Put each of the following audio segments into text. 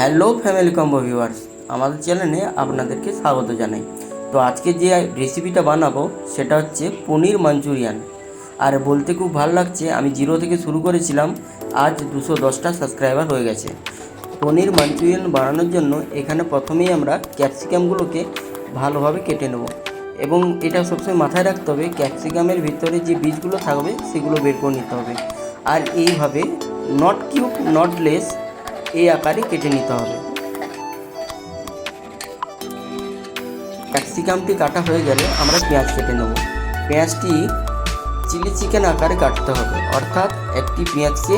Hello family combo viewers, আমাদের চ্যানেলে আপনাদেরকে স্বাগত জানাই। তো আজকে যে রেসিপিটা বানাবো সেটা হচ্ছে পনির মাঞ্চুরিয়ান। আর বলতে খুব ভালো লাগছে, আমি জিরো থেকে শুরু করেছিলাম, আজ 210টা সাবস্ক্রাইবার হয়ে গেছে। পনির মাঞ্চুরিয়ান বানানোর জন্য এখানে প্রথমেই আমরা ক্যাপসিকামগুলোকে ভালোভাবে কেটে নেব, এবং এটা সবসময় মাথায় রাখতে হবে ক্যাপসিকামের ভিতরে যে বীজগুলো থাকবে সেগুলো বের করে নিতে হবে। আর এইভাবে নট কিউব নট লেস এই আকারে কেটে নিতে হবে। ক্যাপসিকামটি কাটা হয়ে গেলে আমরা পেঁয়াজ কেটে নেব। পেঁয়াজটি চিলি চিকেন আকারে কাটতে হবে, অর্থাৎ একটি পেঁয়াজকে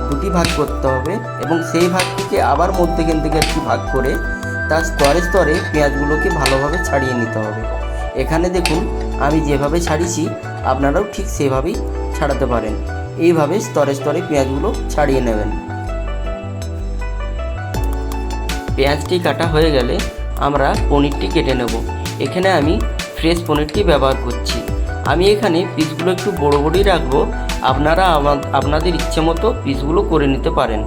দুটি ভাগ করতে হবে এবং সেই ভাগটিকে আবার মধ্যখান থেকে একটি ভাগ করে তার স্তরে স্তরে পেঁয়াজগুলোকে ভালোভাবে ছাড়িয়ে নিতে হবে। এখানে দেখুন আমি যেভাবে ছাড়িয়েছি আপনারাও ঠিক সেভাবেই ছাড়াতে পারেন। এইভাবে স্তরে স্তরে পেঁয়াজগুলো ছাড়িয়ে নেবেন। পেঁয়াজটি কাটা হয়ে গেলে আমরা পনিরটি কেটে নেব। এখানে আমি ফ্রেশ পনিরটি ব্যবহার করছি। আমি এখানে পিসগুলো একটু বড় বড়ই রাখবো, আপনারা আপনাদের ইচ্ছে মতো পিসগুলো করে নিতে পারেন।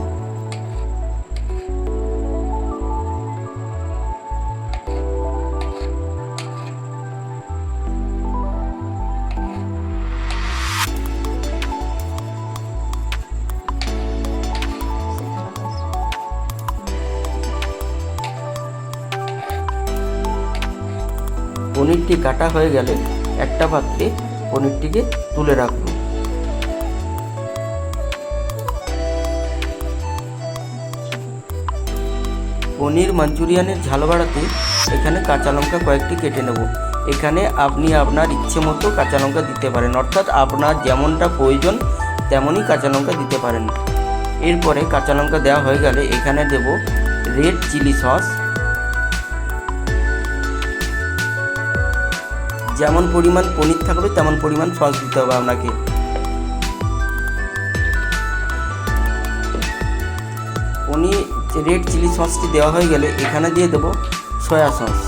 পনিরটি কাটা হয়ে গেলে একটা পাত্রে পনিরটিকে তুলে রাখুন। পনির মাঞ্চুরিয়ানের ঝাল বাড়াতে এখানে কাঁচা লঙ্কা কয়েকটি কেটে নেব। এখানে আপনি আপনার ইচ্ছে মতো কাঁচা লঙ্কা দিতে পারেন, অর্থাৎ আপনার যেমনটা প্রয়োজন তেমনই কাঁচা লঙ্কা দিতে পারেন। এরপরে কাঁচা লঙ্কা দেওয়া হয়ে গেলে এখানে দেব রেড চিলি সস। যেমন পরিমাণ পনির থাকবে তেমন পরিমাণ সস দিতে হবে আপনাকে। পনির রেড চিলি সসটি দেওয়া হয়ে গেলে এখানে দিয়ে দেব সয়া সস।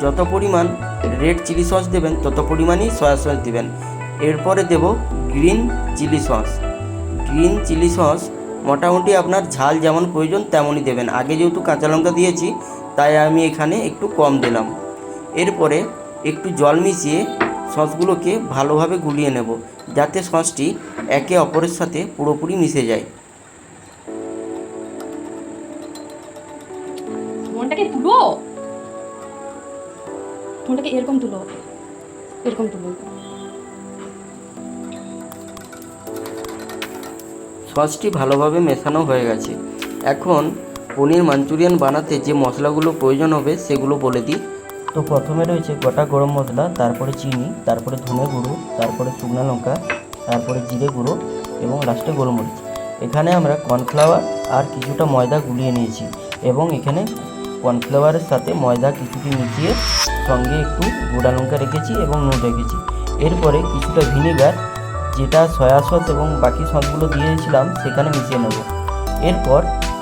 যত পরিমাণ রেড চিলি সস দেবেন তত পরিমাণই সয়া সস দেবেন। এরপরে দেব green chilli sauce. Green chilli sauce মোটামুটি আপনার ঝাল যেমন প্রয়োজন তেমনই দেবেন। আগে যেহেতু কাঁচা লঙ্কা দিয়েছি তাই আমি এখানে একটু কম দিলাম। এরপরে একটু জল মিশিয়ে সসগুলোকে ভালোভাবে গুলিয়ে নেব, যাতে সসটি একে অপরের সাথে পুরোপুরি মিশে যায়। ফোনটাকে এরকম তুলো, এরকম তুলো। সসটি ভালোভাবে মেশানো হয়ে গেছে। এখন পনির মাঞ্চুরিয়ান বানাতে যে মশলাগুলো প্রয়োজন হবে সেগুলো বলে দিই। তো প্রথমে রয়েছে গোটা গরম মশলা, তারপরে চিনি, তারপরে ধনে গুঁড়ো, তারপরে শুকনো লঙ্কা, তারপরে জিরে গুঁড়ো এবং লাস্টে গোলমরিচ। এখানে আমরা কর্নফ্লাওয়ার আর কিছুটা ময়দা গুলিয়ে নিয়েছি এবং এখানে কর্নফ্লাওয়ারের সাথে ময়দা কিছুটি মিশিয়ে সঙ্গে একটু গোটা লঙ্কা রেখেছি এবং নুন রেখেছি। এরপরে কিছুটা ভিনেগার, যেটা সয়া সস এবং বাকি সসগুলো দিয়েছিলাম সেখানে মিশিয়ে নেব। এরপর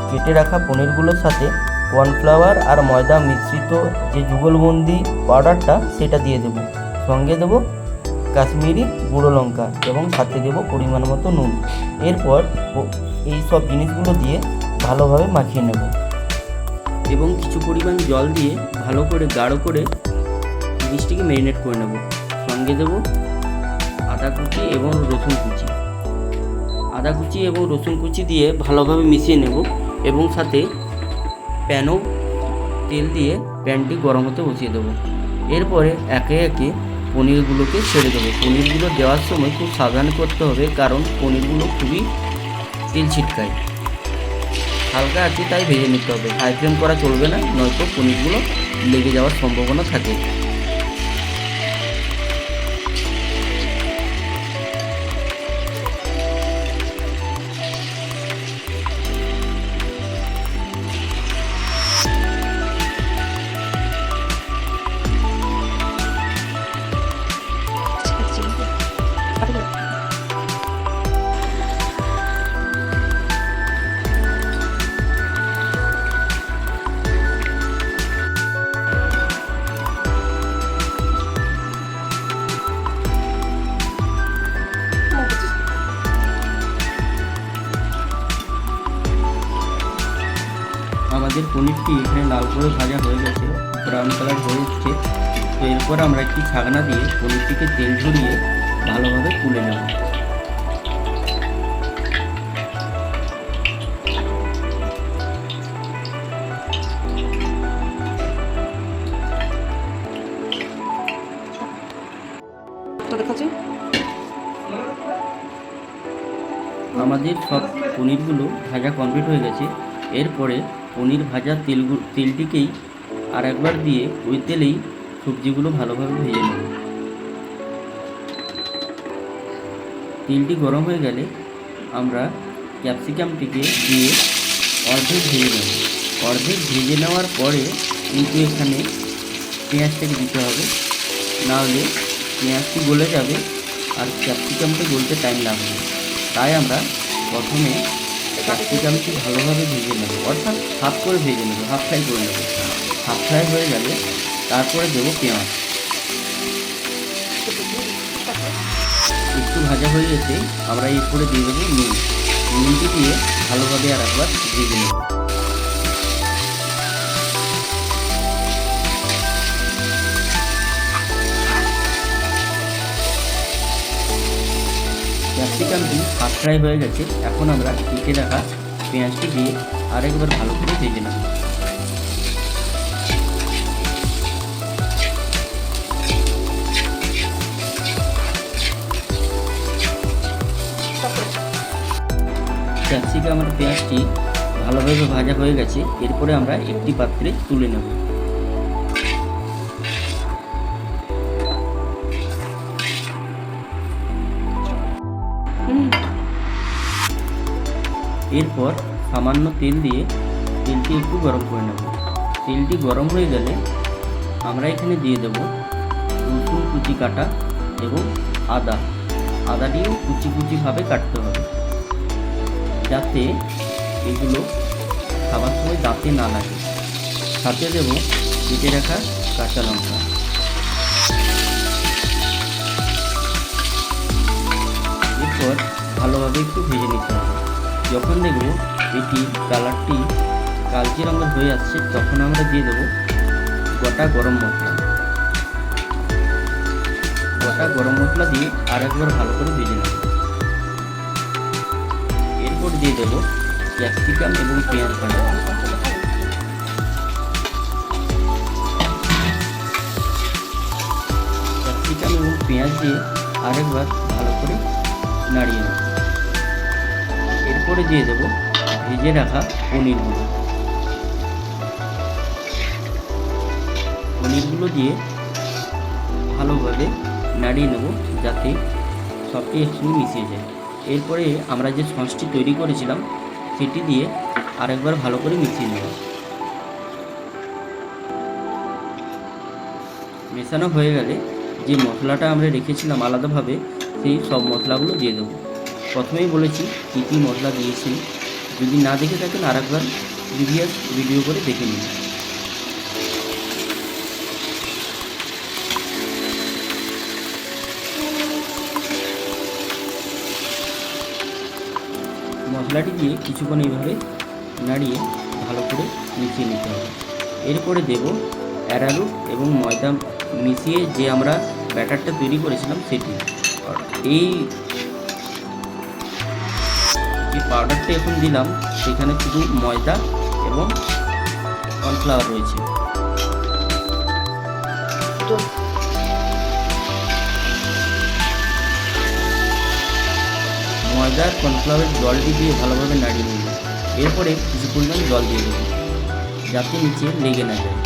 কেটে রাখা পনিরগুলোর সাথে কর্নফ্লাওয়ার আর ময়দা মিশ্রিত যে যুগলবন্দি পাউডারটা সেটা দিয়ে দেব। সঙ্গে দেব কাশ্মীরি গুঁড়ো লঙ্কা এবং সাথে দেব পরিমাণ মতো নুন। এরপর এই সব জিনিসগুলো দিয়ে ভালোভাবে মাখিয়ে নেব এবং কিছু পরিমাণ জল দিয়ে ভালো করে গাঢ় করে জিনিসটিকে ম্যারিনেট করে নেব। সঙ্গে দেব আদা কুচি এবং রসুন কুচি। আদা কুচি এবং রসুন কুচি দিয়ে ভালোভাবে মিশিয়ে নেব এবং সাথে প্যানও তেল দিয়ে প্যানটি গরম হতে বসিয়ে দেবো। এরপরে একে একে পনিরগুলোকে ছেড়ে দেবো। পনিরগুলো দেওয়ার সময় খুব সাবধান করতে হবে, কারণ পনিরগুলো খুবই তেল ছিটকায়। হালকা আছে তাই ভেজে নিতে হবে, হাই ফ্লেম করা চলবে না, নয়তো পনিরগুলো লেগে যাওয়ার সম্ভাবনা থাকে। আমাদের পনিরটি এখানে লাল করে ভাজা হয়ে গেছে, ব্রাউন কালার হয়ে এসছে। তো এরপর আমরা একটি ছাকনা দিয়ে পনিরটিকে তেল ঝরিয়ে ভালোভাবে তুলে নেব। তো দেখাচ্ছি। আমাদের সব পনিরগুলো ভাজা কমপ্লিট হয়ে গেছে। এরপরে পনির ভাজা তেলটিকেই আর একবার দিয়ে ওই তেলেই সবজিগুলো ভালোভাবে ভেজে নেব। তেলটি গরম হয়ে গেলে আমরা ক্যাপসিকামটিকে দিয়ে অর্ধেক ভেজে নেব। অর্ধেক ভেজে নেওয়ার পরে কিন্তু এখানে পেঁয়াজটাকে দিতে হবে, নাহলে পেঁয়াজটি গলে যাবে আর ক্যাপসিকামটি গলতে টাইম লাগবে। তাই আমরা প্রথমে ক্যাপসিকামটি ভালোভাবে ভেজে নেব, অর্থাৎ হাফ করে ভেজে নেব, হাফ ফ্রাই করে নেব। হাফ ফ্রাই হয়ে গেলে তারপরে দেবো পেঁয়াজ। একটু ভাজা হয়ে গেছে, আমরা এরপরে দিয়ে দেবো নুন। নুনটি দিয়ে ভালোভাবে আর একবার ভেজে নেব। ক্যাপসিকামটি হাফ ফ্রাই হয়ে গেছে, এখন আমরা কেটে রাখা পেঁয়াজটি দিয়ে আরেকবার ভালো করে ভেজে নেব। ক্যাপসিকাম আর পেঁয়াজটি ভালোভাবে ভাজা হয়ে গেছে, এরপরে আমরা একটি পাত্রে তুলে নেব। এরপর সামান্য তেল দিয়ে তেলটি একটু গরম করে নেব। তেলটি গরম হয়ে গেলে আমরা এখানে দিয়ে দেব রসুন কুচি কাটা এবং আদাটিও কুচি কুচিভাবে কাটতে হবে, যাতে এগুলো খাবার সময় দাঁতে না লাগে। সাথে দেব কেটে রাখা কাঁচা লঙ্কা। এরপর ভালোভাবে একটু ভেজে নিতে হবে। যখন দেখব এটি কালারটি কালচে রঙের হয়ে আসছে, তখন আমরা দিয়ে দেবো গোটা গরম মশলা। গোটা গরম মশলা দিয়ে আর একবার ভালো করে ভেজে নেব। এরপর দিয়ে দেবো ক্যাপসিকাম এবং পেঁয়াজ ভাজা। ক্যাপসিকাম এবং পেঁয়াজ দিয়ে আরেকবার ভালো করে নাড়িয়ে নেব। এরপরে দিয়ে দেবো ভেজে রাখা পনিরগুলো দিয়ে ভালোভাবে নাড়িয়ে নেব, যাতে সবটি একসঙ্গে মিশিয়ে যায়। এরপরে আমরা যে সসটি তৈরি করেছিলাম সেটি দিয়ে আরেকবার ভালো করে মিশিয়ে নেব। মেশানো হয়ে গেলে যে মশলাটা আমরা রেখেছিলাম আলাদাভাবে, সেই সব মশলাগুলো দিয়ে দেবো। প্রথমেই বলেছি কী কী মশলা দিয়েছি, যদি না দেখে থাকেন আরেকবার প্রিভিয়াস ভিডিও করে দেখে নিন। মশলাটি দিয়ে কিছুক্ষণ এইভাবে নাড়িয়ে ভালো করে মিশিয়ে নিতে হবে। এরপরে দেব অ্যারারুট এবং ময়দা মিশিয়ে যে আমরা ব্যাটারটা তৈরি করেছিলাম সেটি। এই যে পাউডারটা এখন দিলাম সেখানে শুধু ময়দা এবং কর্নফ্লাওয়ার রয়েছে। ময়দা আর কর্নফ্লাওয়ারের জলটি দিয়ে ভালোভাবে নাড়িয়ে নেব। এরপরে কিছু পরিমাণ জল দিয়ে দেবো, যাতে নিচে লেগে না যায়।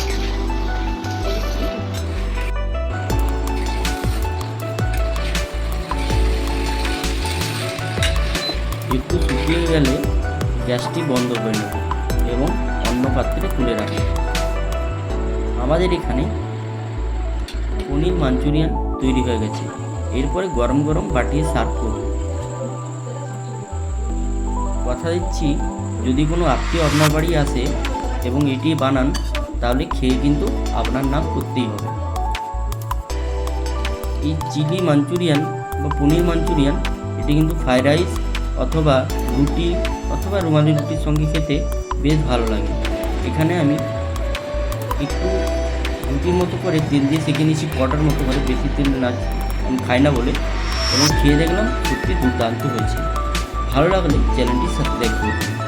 একটু শুকিয়ে গেলে গ্যাসটি বন্ধ করে নেব এবং অন্য পাত্রে তুলে রাখব। আমাদের এখানে পনির মাঞ্চুরিয়ান তৈরি হয়ে গেছে। এরপরে গরম গরম বাটিয়ে সার্ভ করব। কথা দিচ্ছি, যদি কোনো আত্মীয় আপনার বাড়ি আসে এবং এটি বানান, তাহলে খেয়ে কিন্তু আপনার নাম করতেই হবে। এই চিলি মাঞ্চুরিয়ান বা পনির মাঞ্চুরিয়ান, এটি কিন্তু ফ্রাইড রাইস অথবা রুটি অথবা রুমালি রুটির সঙ্গে খেতে বেশ ভালো লাগে। এখানে আমি একটু রুটির মতো করে তেল দিয়ে সেঁকে নিয়েছি, পরোটার মতো করে, বেশি তেল না, আমি খাই না বলে। এবং খেয়ে দেখলাম সত্যি দুর্দান্ত হয়েছে। ভালো লাগলে চ্যানেলটির সাবস্ক্রাইব করুন।